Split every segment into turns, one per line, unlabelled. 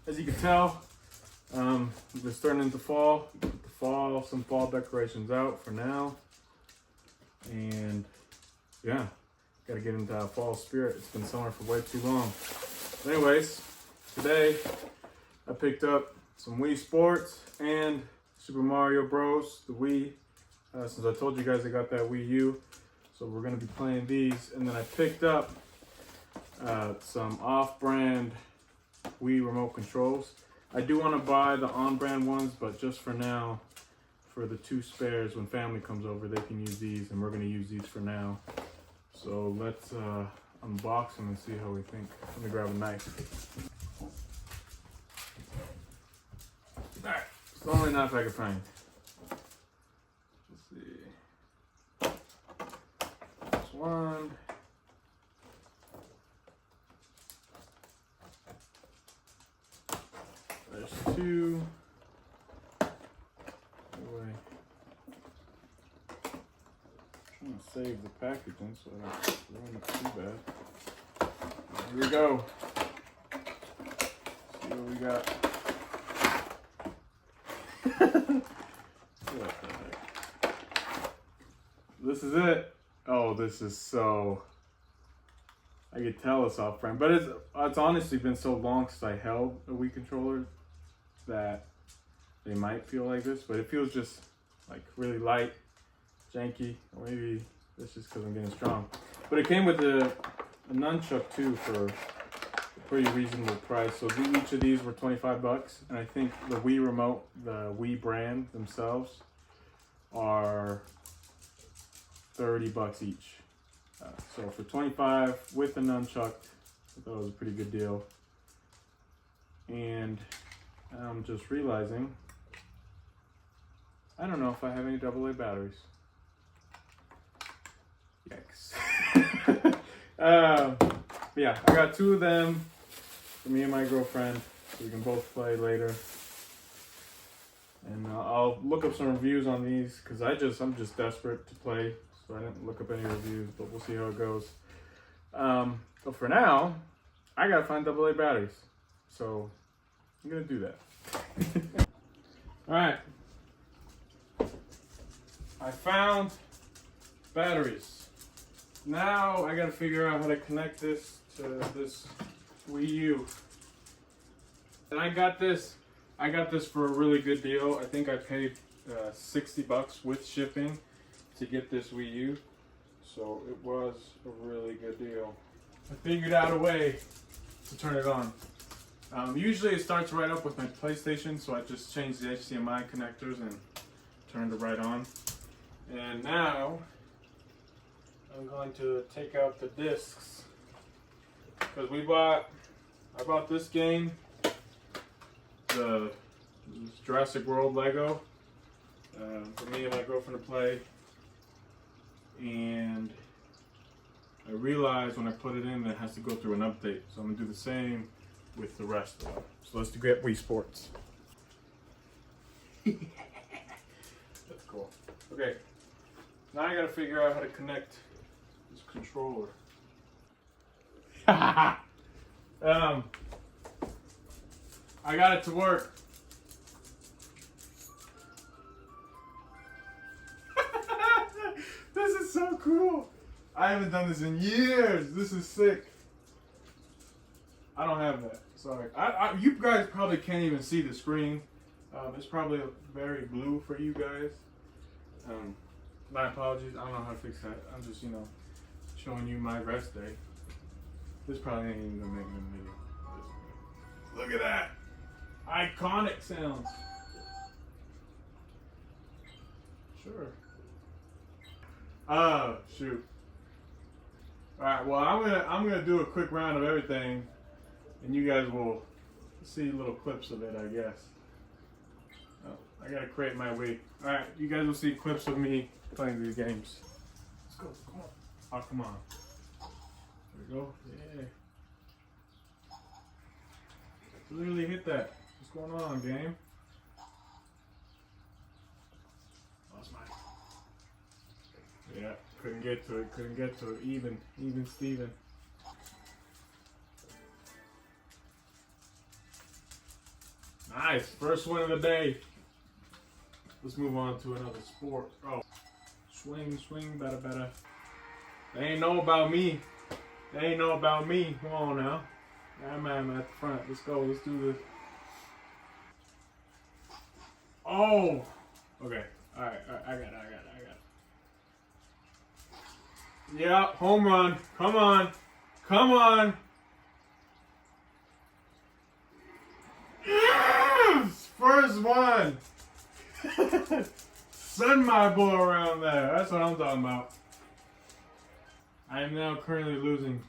as you can tell, we're starting into fall. Put some fall decorations out for now. And yeah, gotta get into that fall spirit. It's been summer for way too long. Anyways, today I picked up some Wii Sports and Super Mario Bros. The Wii. Since I told you guys I got that Wii U, so we're gonna be playing these. And then I picked up some off-brand Wii remote controls. I do want to buy the on-brand ones, but just for now, for the 2 spares, when family comes over, they can use these, and we're gonna use these for now. So let's unbox them and see how we think. Let me grab a knife. Alright, it's the only knife I can find. Let's see. There's one. There's 2. Anyway. I'm trying to save the packaging so I don't ruin it too bad. Here we go. See what we got. What the heck? This is it. Oh, this is so. I could tell it's off brand, but it's honestly been so long since I held a Wii controller that they might feel like this, but it feels just like really light, janky, or maybe it's just because I'm getting strong. But it came with a nunchuck too for a pretty reasonable price. So each of these were 25 bucks, and I think the Wii remote, the Wii brand themselves, are 30 bucks each. So for 25 with a nunchuck, I thought it was a pretty good deal. And I'm just realizing, I don't know if I have any AA batteries. Yikes. Yeah, I got 2 of them for me and my girlfriend, so we can both play later. And I'll look up some reviews on these, because I'm just desperate to play, so I didn't look up any reviews, but we'll see how it goes. But for now, I gotta find AA batteries, so I'm gonna do that. Alright, I found batteries. Now I gotta figure out how to connect this to this Wii U. And I got this for a really good deal. I think I paid 60 bucks with shipping to get this Wii U. So it was a really good deal. I figured out a way to turn it on. Usually it starts right up with my PlayStation, so I just changed the HDMI connectors and turned it right on. And now I'm going to take out the discs, because I bought this game, the Jurassic World Lego, for me and my girlfriend to play, and I realized when I put it in that it has to go through an update, so I'm going to do the same with the rest of them. So let's get Wii Sports. That's cool. Okay, now I gotta figure out how to connect this controller. I got it to work. This is so cool. I haven't done this in years. This is sick. I don't have that. Sorry. You guys probably can't even see the screen. It's probably very blue for you guys. My apologies. I don't know how to fix that. I'm just, showing you my rest day. This probably ain't even gonna make a video. Look at that. Iconic sounds. Sure. Oh, shoot. Alright, well I'm gonna do a quick round of everything, and you guys will see little clips of it, I guess. Oh, I gotta create my Wii. Alright, you guys will see clips of me playing these games. Let's go, come on. Oh, come on. There we go. Yeah. Literally hit that. What's going on, game? Lost mine. Yeah, couldn't get to it. Even Steven. Nice. First win of the day. Let's move on to another sport. Oh. Swing, swing, better, better. They ain't know about me. They ain't know about me. Come on now. Yeah, man, I'm at the front. Let's go. Let's do this. Oh. Okay. All right. I got it. Yeah, home run. Come on. Come on. Yes! First one. Send my ball around there. That's what I'm talking about. I am now currently losing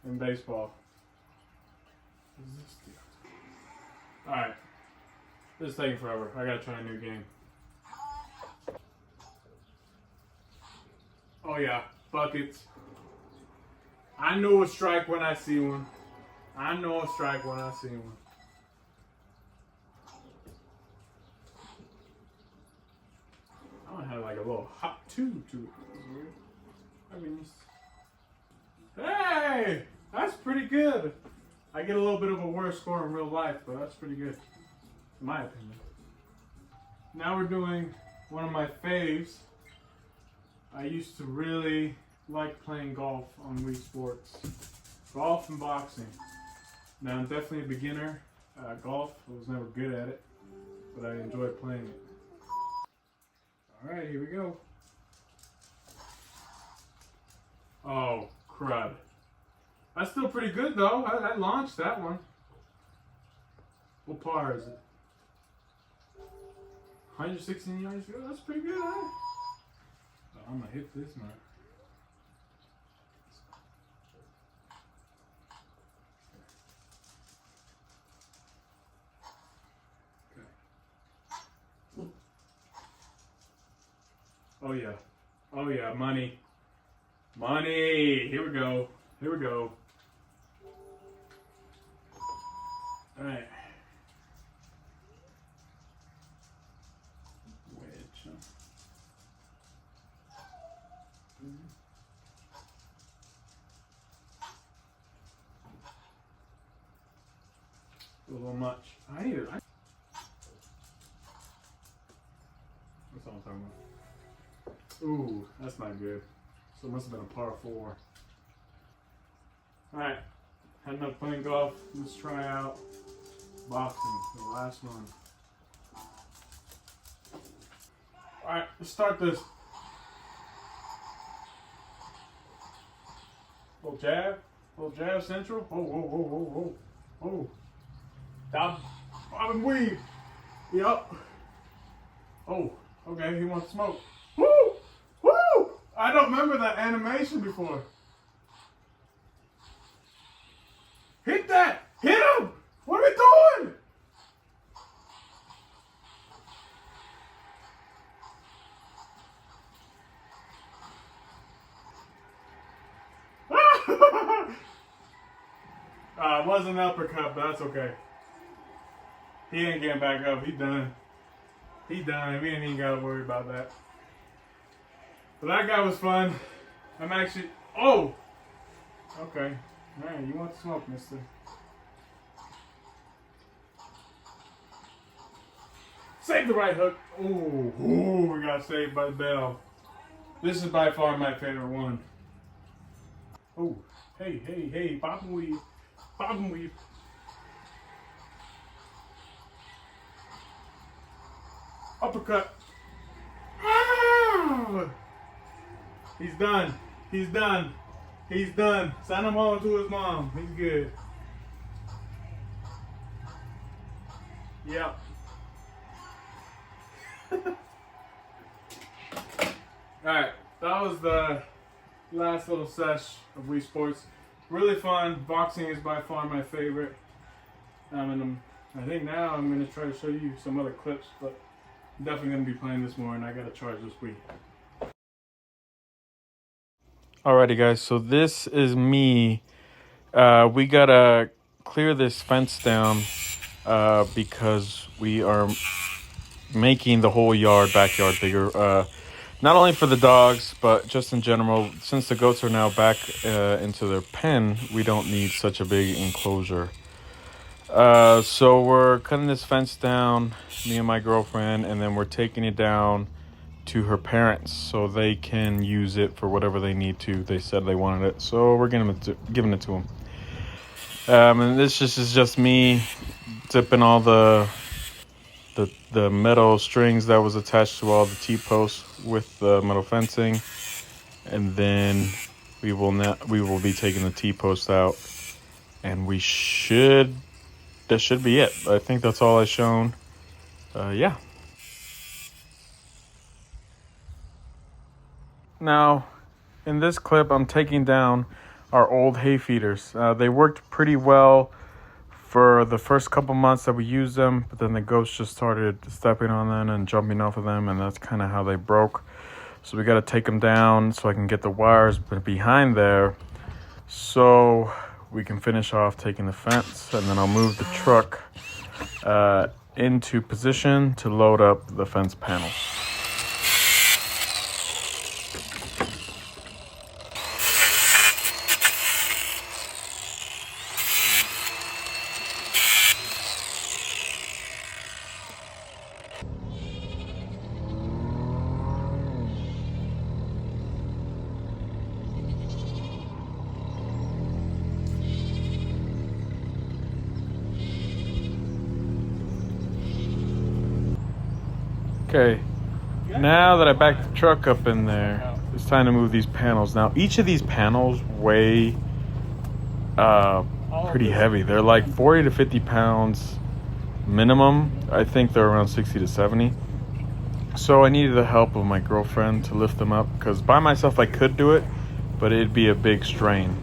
in baseball. What is this deal? Alright. This is taking forever. I gotta try a new game. Oh yeah, buckets. I know a strike when I see one. I know a strike when I see one. I want to have like a little hop tube to it. I mean, hey, that's pretty good. I get a little bit of a worse score in real life, but that's pretty good, in my opinion. Now we're doing one of my faves. I used to really like playing golf on Wii Sports. Golf and boxing. Now I'm definitely a beginner. Golf, I was never good at it, but I enjoy playing it. Alright, here we go. Oh, crud. That's still pretty good though. I launched that one. What par is it? 116 yards ago? That's pretty good, huh? Oh, I'm gonna hit this man. Oh yeah. Oh yeah, money. Money! Here we go. Here we go. Alright. Wedge. A little much. I need it. That's all I'm talking about. Ooh, that's not good. So it must have been a par 4. Alright, had enough playing golf. Let's try out boxing, the last one. Alright, let's start this. Little jab central. Oh, whoa, whoa, whoa, whoa, whoa. Bob and weave. Yup. Oh, okay, he wants smoke. Woo! Woo! I don't remember that animation before. Hit that! Hit him! What are we doing? It wasn't an uppercut, but that's okay. He ain't getting back up. He done. He done. We ain't even got to worry about that. But that guy was fun. I'm actually... Oh! Okay. Alright, you want smoke, mister. Save the right hook. Ooh, we got saved by the bell. This is by far my favorite one. Oh, hey, bob and weave. Bob and weave. Uppercut. Ah! He's done. He's done. He's done. Send him home to his mom. He's good. Yep. Alright, that was the last little sesh of Wii Sports. Really fun. Boxing is by far my favorite. I think now I'm going to try to show you some other clips, but I'm definitely going to be playing this more, and I got to charge this Wii. Alrighty guys, so this is me. We gotta clear this fence down because we are making the whole backyard bigger. Not only for the dogs, but just in general. Since the goats are now back into their pen, we don't need such a big enclosure. So we're cutting this fence down, me and my girlfriend, and then we're taking it down to her parents so they can use it for whatever they need to. They said they wanted it, so we're giving it to them. And this is just me zipping all the metal strings that was attached to all the T-posts with the metal fencing, and then we will be taking the T-posts out, and that should be it. I think that's all I've shown. Yeah. Now, in this clip, I'm taking down our old hay feeders. They worked pretty well for the first couple months that we used them, but then the goats just started stepping on them and jumping off of them, and that's kind of how they broke. So we got to take them down so I can get the wires behind there so we can finish off taking the fence, and then I'll move the truck into position to load up the fence panels. Okay, now that I backed the truck up in there, it's time to move these panels. Now, each of these panels weigh pretty heavy. They're like 40 to 50 pounds minimum. I think they're around 60 to 70. So I needed the help of my girlfriend to lift them up, because by myself I could do it, but it'd be a big strain.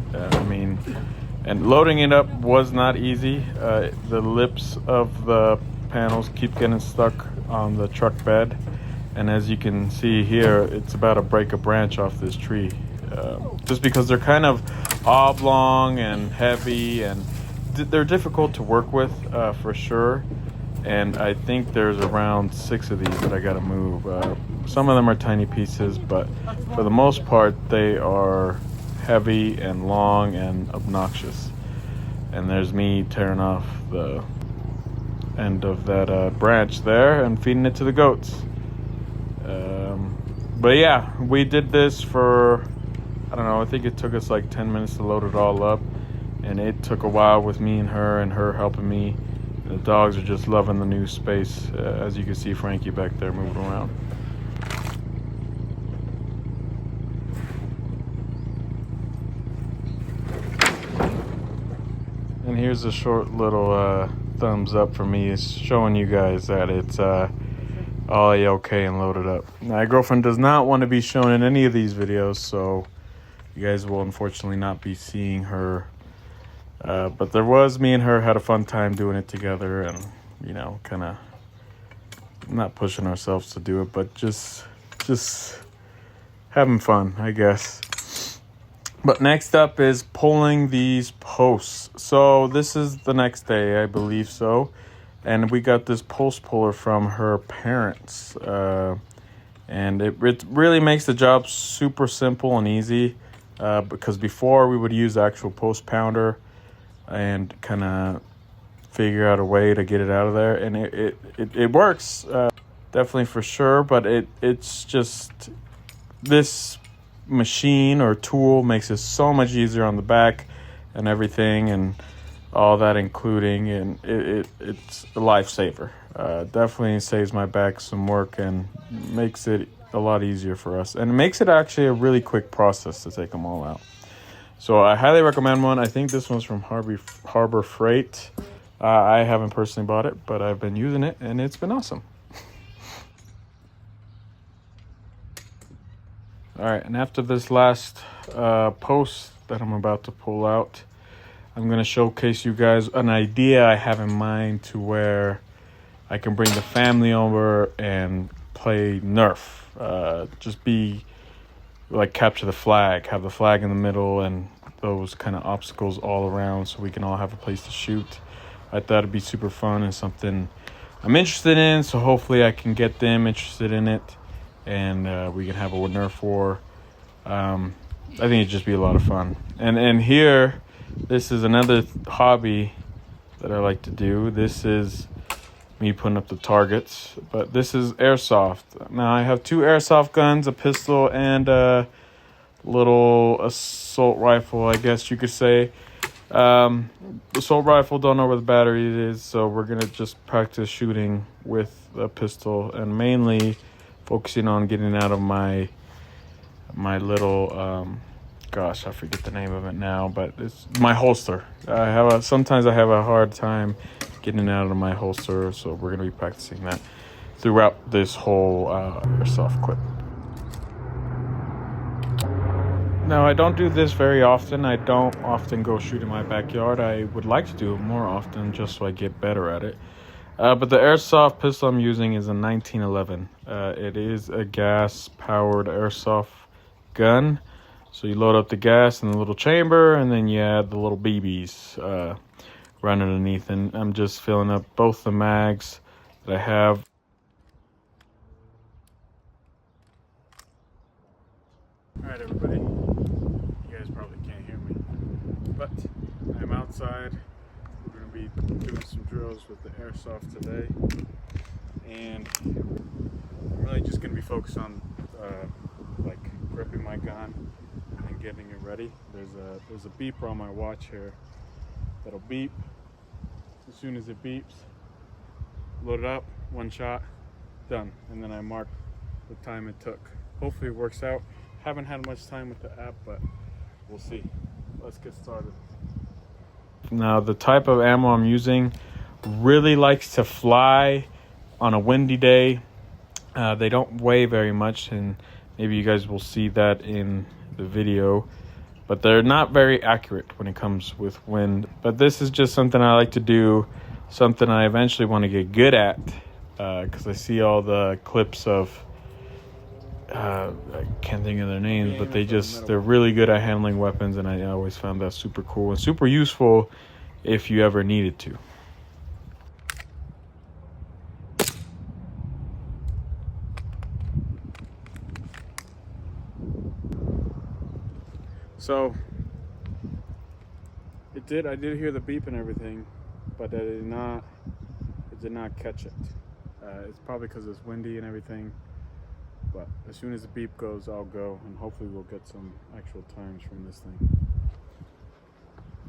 And loading it up was not easy. The lips of the panels keep getting stuck on the truck bed, and as you can see here, it's about to break a branch off this tree, just because they're kind of oblong and heavy, and they're difficult to work with, for sure. And I think there's around 6 of these that I gotta move. Some of them are tiny pieces, but for the most part they are heavy and long and obnoxious. And there's me tearing off the end of that branch there and feeding it to the goats. But yeah, we did this for, I don't know, I think it took us like 10 minutes to load it all up, and it took a while with me and her helping me. The dogs are just loving the new space. As you can see, Frankie back there moving around. And here's a short little thumbs up for me. It's showing you guys that it's all okay and loaded up. My girlfriend does not want to be shown in any of these videos, so you guys will unfortunately not be seeing her. But there was, me and her had a fun time doing it together, and you know, kind of not pushing ourselves to do it, but just having fun, I guess. But next up is pulling these posts. So this is the next day, I believe so. And we got this post puller from her parents. And it really makes the job super simple and easy. Because before we would use the actual post pounder and kind of figure out a way to get it out of there. And it works, definitely for sure. But it's just, this machine or tool makes it so much easier on the back and everything and all that including, and it's a lifesaver. Definitely saves my back some work and makes it a lot easier for us, and it makes it actually a really quick process to take them all out. So I highly recommend one. I think this one's from Harbor Freight. I haven't personally bought it, but I've been using it and it's been awesome. All right, and after this last post that I'm about to pull out, I'm going to showcase you guys an idea I have in mind to where I can bring the family over and play Nerf. Just be like capture the flag, have the flag in the middle and those kind of obstacles all around so we can all have a place to shoot. I thought it'd be super fun and something I'm interested in, so hopefully I can get them interested in it. And we can have a Nerf war. I think it'd just be a lot of fun. And here, this is another hobby that I like to do. This is me putting up the targets, but this is airsoft. Now I have 2 airsoft guns, a pistol and a little assault rifle, I guess you could say. Assault rifle, don't know where the battery is, so we're gonna just practice shooting with a pistol and mainly focusing on getting out of my little gosh, I forget the name of it now, but it's my holster. Sometimes I have a hard time getting out of my holster, so we're gonna be practicing that throughout this whole airsoft clip. Now, I don't do this very often. I don't often go shoot in my backyard. I would like to do it more often just so I get better at it. But the airsoft pistol I'm using is a 1911. It is a gas-powered airsoft gun. So you load up the gas in the little chamber, and then you add the little BBs right underneath. And I'm just filling up both the mags that I have. All right, everybody. You guys probably can't hear me, but I'm outside. We're going to be doing some drills with the airsoft today, and I'm really just going to be focused on like gripping my gun and getting it ready. There's a beeper on my watch here that'll beep. As soon as it beeps, load it up, 1 shot, done, and then I mark the time it took. Hopefully it works out. Haven't had much time with the app, but we'll see. Let's get started. Now, the type of ammo I'm using really likes to fly on a windy day. They don't weigh very much, and maybe you guys will see that in the video, but they're not very accurate when it comes with wind. But this is just something I like to do, something I eventually want to get good at, because I see all the clips of I can't think of their names, but they're really good at handling weapons, and I always found that super cool and super useful if you ever needed to. So I did hear the beep and everything, but it did not catch it. It's probably because it's windy and everything. But as soon as the beep goes, I'll go, and hopefully we'll get some actual times from this thing.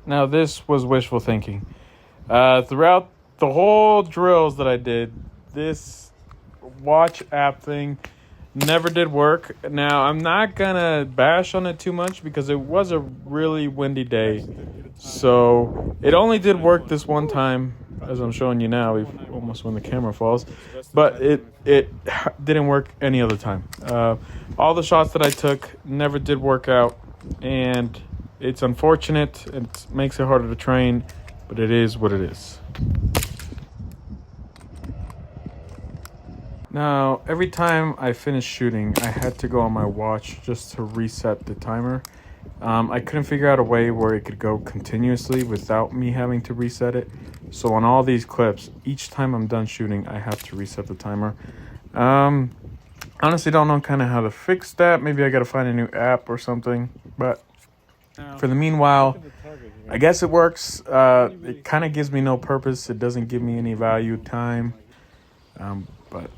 Now, this was wishful thinking. Throughout the whole drills that I did, this watch app thing never did work. Now, I'm not gonna bash on it too much because it was a really windy day. So it only did work this one time, as I'm showing you now, almost when the camera falls, but it didn't work any other time. All the shots that I took never did work out, and it's unfortunate. It makes it harder to train, but it is what it is. Now, every time I finished shooting, I had to go on my watch just to reset the timer. I couldn't figure out a way where it could go continuously without me having to reset it. So on all these clips, each time I'm done shooting, I have to reset the timer. Honestly, don't know kind of how to fix that. Maybe I got to find a new app or something. But for the meanwhile, I guess it works. It kind of gives me no purpose. It doesn't give me any value time. But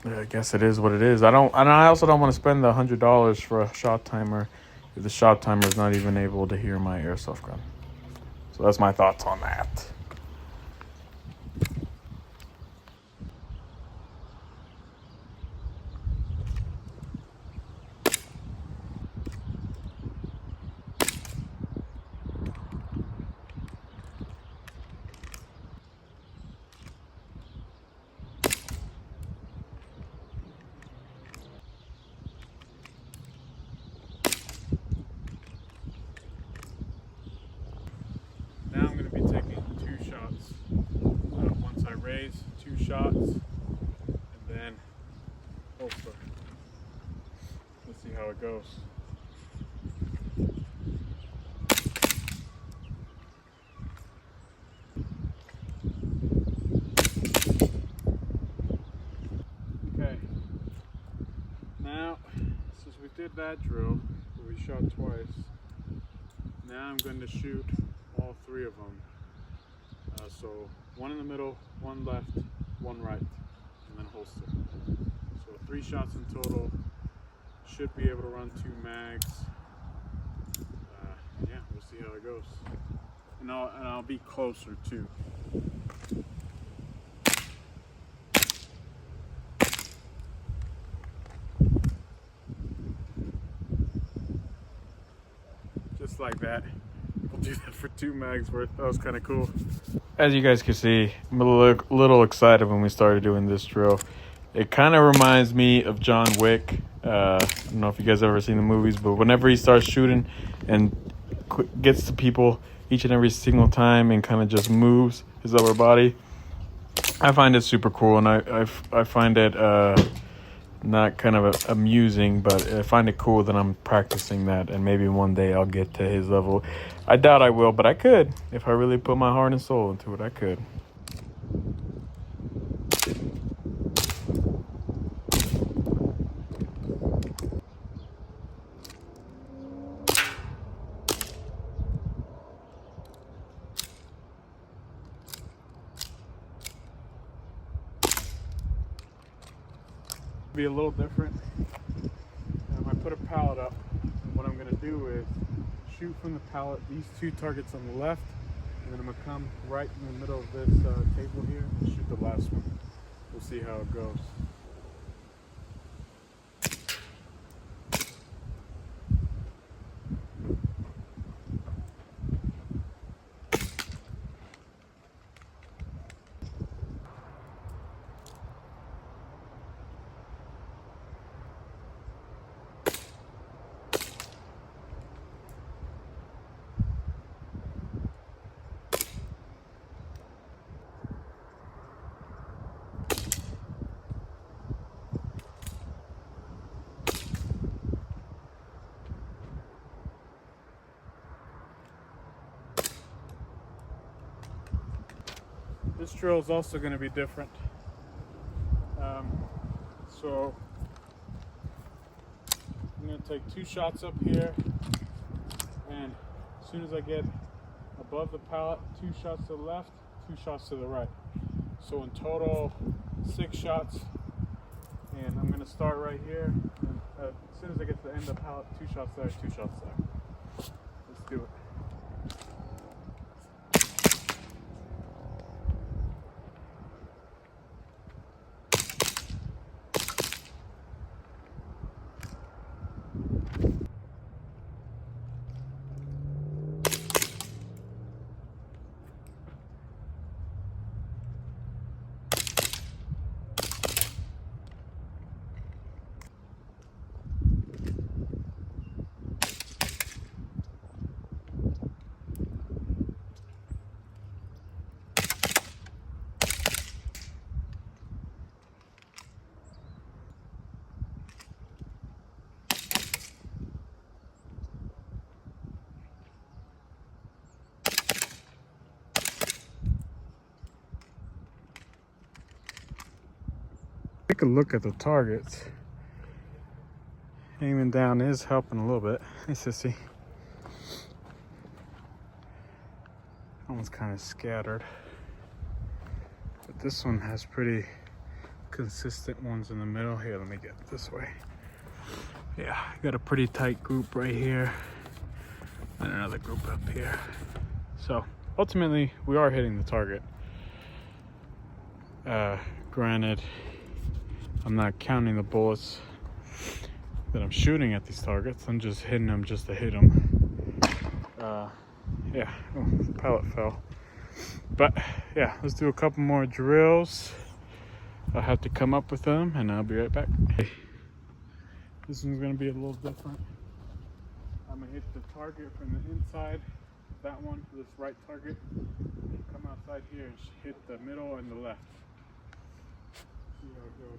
I guess it is what it is. I also don't want to spend the $100 for a shot timer if the shot timer is not even able to hear my airsoft gun. So that's my thoughts on that. Now I'm going to be taking 2 shots. Once I raise, 2 shots, and then holster. Let's see how it goes. Okay. Now, since we did that drill, where we shot twice, now I'm going to shoot all 3 of them.
So one in the middle, one left, one right, and then holster. So 3 shots in total. Should be able to run 2 mags. Yeah, we'll see how it goes. And I'll be closer too. Just like that. We'll do that for 2 mags worth. That was kind of cool. As you guys can see, I'm a little excited when we started doing this drill. It kind of reminds me of John Wick. I don't know if you guys ever seen the movies, but whenever he starts shooting and gets to people each and every single time and kind of just moves his upper body, I find it super cool, and I find it not kind of amusing, but I find it cool that I'm practicing that, and maybe one day I'll get to his level. I doubt I will, but I could. If I really put my heart and soul into it, I could. Be a little different. If I put a pallet up, what I'm going to do is shoot from the pallet these 2 targets on the left, and then I'm going to come right in the middle of this table here and shoot the last one. We'll see how it goes. This drill is also going to be different. So I'm going to take 2 shots up here, and as soon as I get above the pallet, 2 shots to the left, 2 shots to the right. So in total, 6 shots, and I'm going to start right here. And, as soon as I get to the end of the pallet, 2 shots there, 2 shots there. Let's do it. Take a look at the targets. Aiming down is helping a little bit. Hey, sissy. That one's kind of scattered. But this one has pretty consistent ones in the middle. Here, let me get this way. Yeah, I got a pretty tight group right here. And another group up here. So, ultimately, we are hitting the target. Granted, I'm not counting the bullets that I'm shooting at these targets. I'm just hitting them just to hit them. Yeah, oh, the pallet fell. But yeah, let's do a couple more drills. I'll have to come up with them and I'll be right back. This one's gonna be a little different. I'm gonna hit the target from the inside, that one, this right target. Come outside here and hit the middle and the left. See how it goes.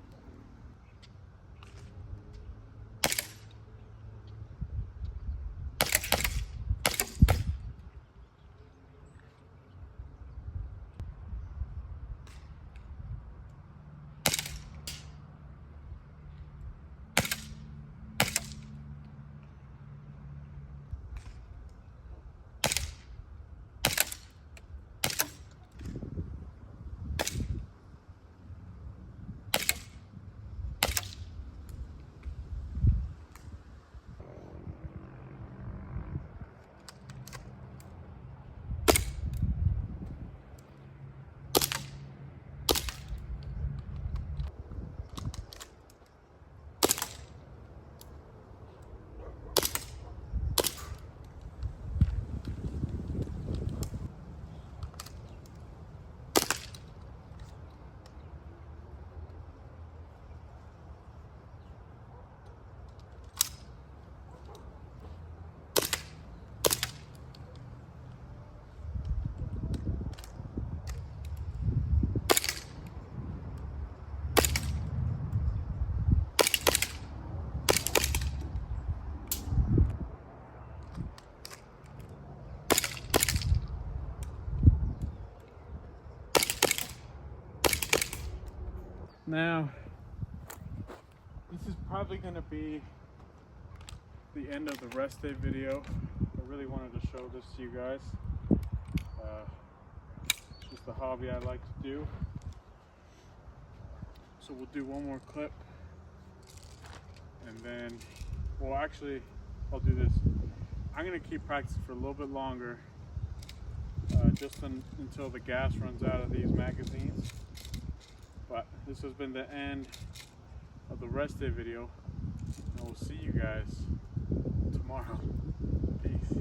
Now, this is probably gonna be the end of the rest day video. I really wanted to show this to you guys. It's just a hobby I like to do. So we'll do one more clip, and then, well, actually, I'll do this. I'm gonna keep practicing for a little bit longer, just until the gas runs out of these magazines. But this has been the end of the rest day video, and we'll see you guys tomorrow. Peace.